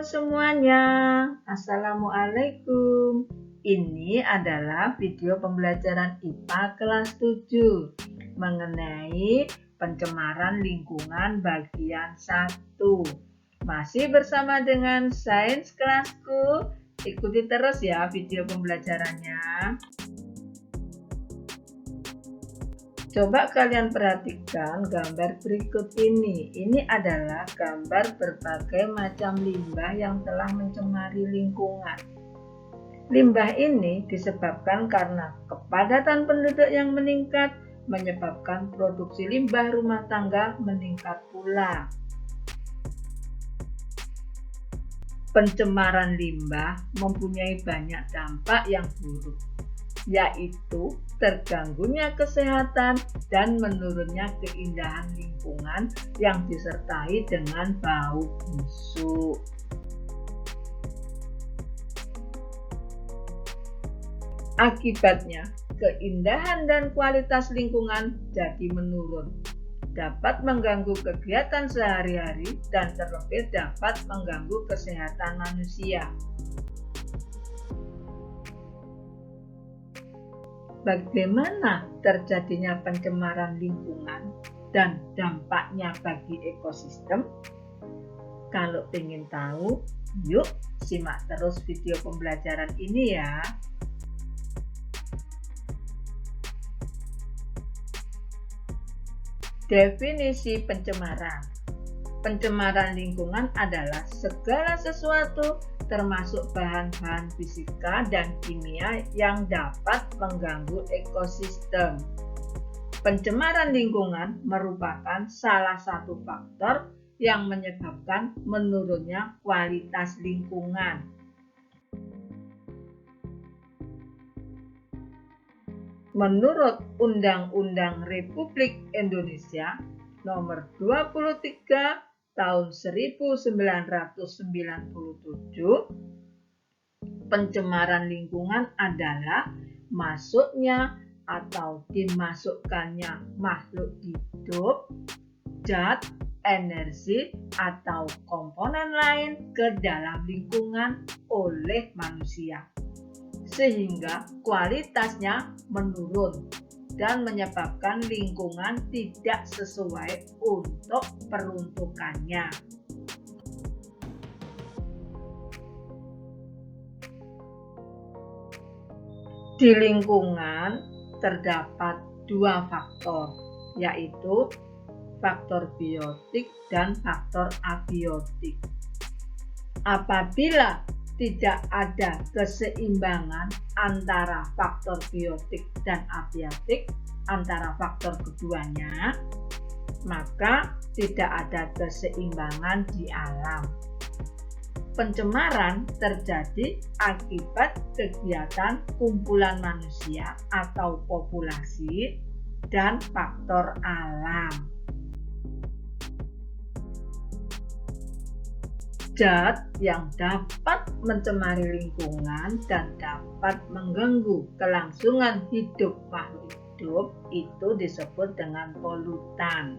Halo semuanya, Assalamualaikum. Ini adalah video pembelajaran IPA kelas 7 mengenai pencemaran lingkungan bagian 1. Masih bersama dengan Sains Kelasku. Ikuti terus ya video pembelajarannya. Coba kalian perhatikan gambar berikut ini. Ini adalah gambar berbagai macam limbah yang telah mencemari lingkungan. Limbah ini disebabkan karena kepadatan penduduk yang meningkat, menyebabkan produksi limbah rumah tangga meningkat pula. Pencemaran limbah mempunyai banyak dampak yang buruk, yaitu terganggunya kesehatan dan menurunnya keindahan lingkungan yang disertai dengan bau busuk. Akibatnya, keindahan dan kualitas lingkungan jadi menurun, dapat mengganggu kegiatan sehari-hari dan terlebih dapat mengganggu kesehatan manusia. Bagaimana terjadinya pencemaran lingkungan dan dampaknya bagi ekosistem? Kalau ingin tahu, yuk simak terus video pembelajaran ini ya. Definisi pencemaran. Pencemaran lingkungan adalah segala sesuatu termasuk bahan-bahan fisika dan kimia yang dapat mengganggu ekosistem. Pencemaran lingkungan merupakan salah satu faktor yang menyebabkan menurunnya kualitas lingkungan. Menurut Undang-Undang Republik Indonesia Nomor 23 Tahun 1997, pencemaran lingkungan adalah masuknya atau dimasukkannya makhluk hidup, zat, energi, atau komponen lain ke dalam lingkungan oleh manusia, sehingga kualitasnya menurun dan menyebabkan lingkungan tidak sesuai untuk peruntukannya. Di lingkungan terdapat dua faktor, yaitu faktor biotik dan faktor abiotik. Apabila tidak ada keseimbangan antara faktor biotik dan abiotik, antara faktor keduanya, maka tidak ada keseimbangan di alam. Pencemaran terjadi akibat kegiatan kumpulan manusia atau populasi dan faktor alam. Zat yang dapat mencemari lingkungan dan dapat mengganggu kelangsungan hidup makhluk hidup itu disebut dengan polutan.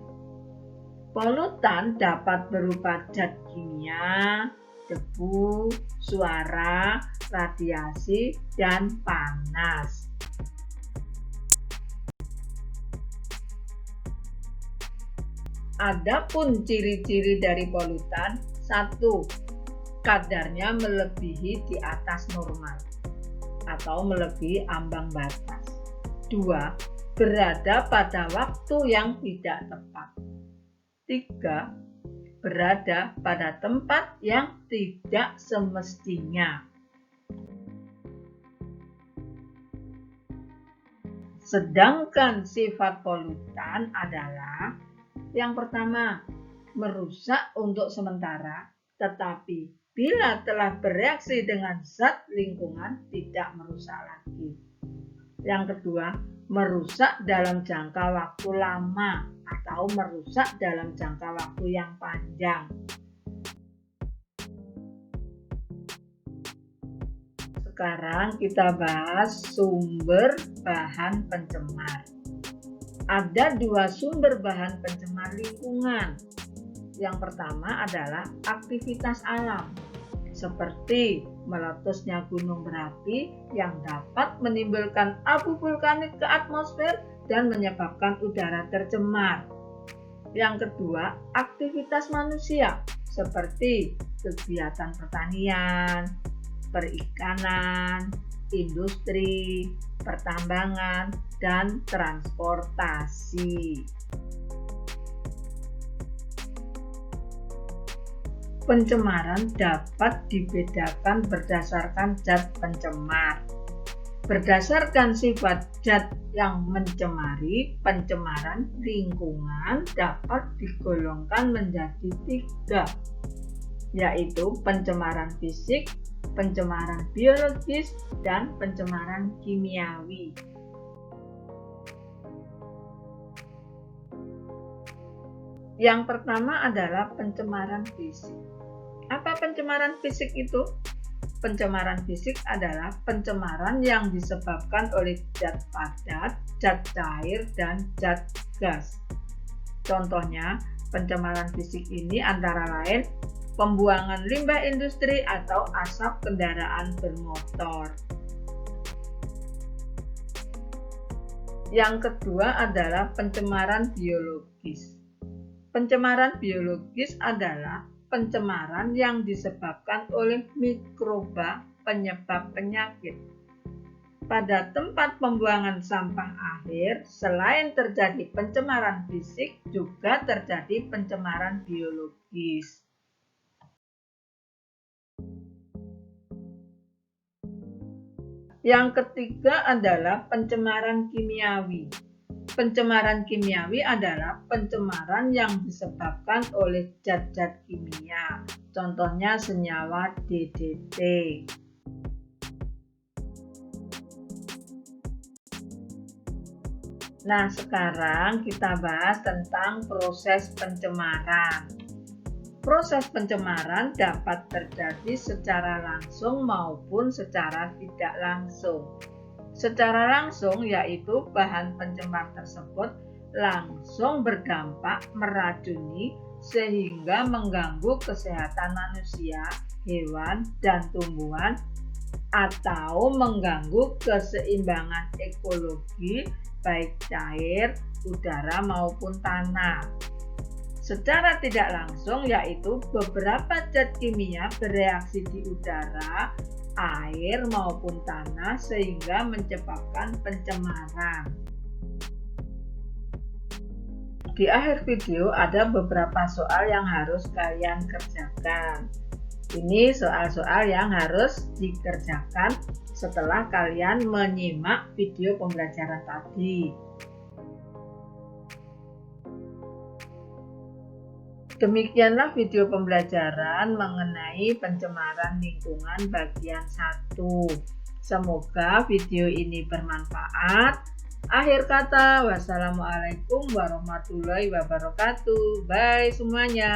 Polutan dapat berupa zat kimia, debu, suara, radiasi, dan panas. Adapun ciri-ciri dari polutan: 1. Kadarnya melebihi di atas normal atau melebihi ambang batas. 2. Berada pada waktu yang tidak tepat. 3. Berada pada tempat yang tidak semestinya. Sedangkan sifat polutan adalah: yang pertama, merusak untuk sementara, tetapi bila telah bereaksi dengan zat lingkungan tidak merusak lagi. Yang kedua, merusak dalam jangka waktu lama atau merusak dalam jangka waktu yang panjang. Sekarang kita bahas sumber bahan pencemar. Ada dua sumber bahan pencemar lingkungan. Yang pertama adalah aktivitas alam. seperti meletusnya gunung berapi yang dapat menimbulkan abu vulkanik ke atmosfer dan menyebabkan udara tercemar. Yang kedua, aktivitas manusia seperti kegiatan pertanian, perikanan, industri, pertambangan, dan transportasi. Pencemaran dapat dibedakan berdasarkan zat pencemar. Berdasarkan sifat zat yang mencemari, pencemaran lingkungan dapat digolongkan menjadi 3, yaitu pencemaran fisik, pencemaran biologis, dan pencemaran kimiawi. Yang pertama adalah pencemaran fisik. Apa pencemaran fisik itu? Pencemaran fisik adalah pencemaran yang disebabkan oleh zat padat, zat cair, dan zat gas. Contohnya, pencemaran fisik ini antara lain pembuangan limbah industri atau asap kendaraan bermotor. Yang kedua adalah pencemaran biologis. Pencemaran biologis adalah pencemaran yang disebabkan oleh mikroba penyebab penyakit. Pada tempat pembuangan sampah akhir, selain terjadi pencemaran fisik, juga terjadi pencemaran biologis. Yang ketiga adalah pencemaran kimiawi. Pencemaran kimiawi adalah pencemaran yang disebabkan oleh zat-zat kimia, contohnya senyawa DDT. Nah, sekarang kita bahas tentang proses pencemaran. Proses pencemaran dapat terjadi secara langsung maupun secara tidak langsung. Secara langsung yaitu bahan pencemar tersebut langsung berdampak meracuni sehingga mengganggu kesehatan manusia, hewan, dan tumbuhan atau mengganggu keseimbangan ekologi baik cair, udara maupun tanah. Secara tidak langsung yaitu beberapa zat kimia bereaksi di udara, air maupun tanah sehingga menyebabkan pencemaran. Di akhir video ada beberapa soal yang harus kalian kerjakan. Ini soal-soal yang harus dikerjakan setelah kalian menyimak video pembelajaran tadi. Demikianlah video pembelajaran mengenai pencemaran lingkungan bagian 1. Semoga video ini bermanfaat. Akhir kata, wassalamualaikum warahmatullahi wabarakatuh. Bye semuanya.